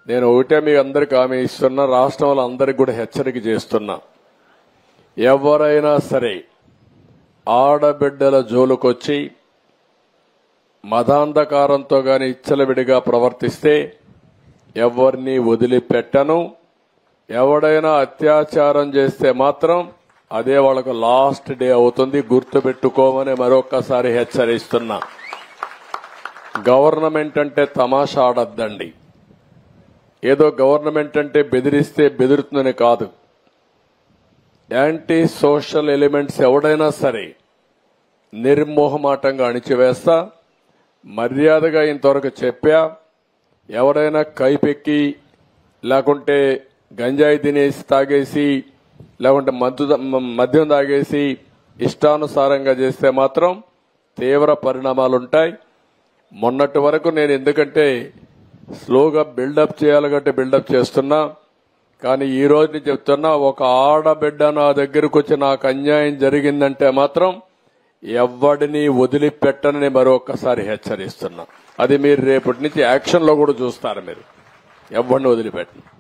నేను ఒకటే మీ అందరికి హామీ ఇస్తున్నా, రాష్ట్రంలో అందరికి కూడా హెచ్చరిక చేస్తున్నా. ఎవరైనా సరే ఆడబిడ్డల జోలుకొచ్చి మదాంధకారంతో గాని ఇచ్చలవిడిగా ప్రవర్తిస్తే ఎవరిని వదిలిపెట్టను. ఎవడైనా అత్యాచారం చేస్తే మాత్రం అదే వాళ్ళకు లాస్ట్ డే అవుతుంది, గుర్తుపెట్టుకోమని మరొక్కసారి హెచ్చరిస్తున్నా. గవర్నమెంట్ అంటే తమాషా ఆడద్దండి. ఏదో గవర్నమెంట్ అంటే బెదిరిస్తే బెదురుతుందని కాదు. యాంటీ సోషల్ ఎలిమెంట్స్ ఎవడైనా సరే నిర్మోహమాటంగా అణిచివేస్తా. మర్యాదగా ఇంతవరకు చెప్పా. ఎవరైనా కైపెక్కి లేకుంటే గంజాయి తినేసి తాగేసి లేకుంటే మద్యం తాగేసి ఇష్టానుసారంగా చేస్తే మాత్రం తీవ్ర పరిణామాలుంటాయి. మొన్నటి వరకు నేను ఎందుకంటే స్లోగా బిల్డప్ చేయాలి కాబట్టి బిల్డప్ చేస్తున్నా. కానీ ఈ రోజు నేను చెప్తున్నా, ఒక ఆడబిడ్డ నా దగ్గరకు వచ్చి నాకు అన్యాయం జరిగిందంటే మాత్రం ఎవడిని వదిలిపెట్టనని మరొకసారి హెచ్చరిస్తున్నా. అది మీరు రేపటి నుంచి యాక్షన్ లో కూడా చూస్తారు. మీరు ఎవరిని వదిలిపెట్టను.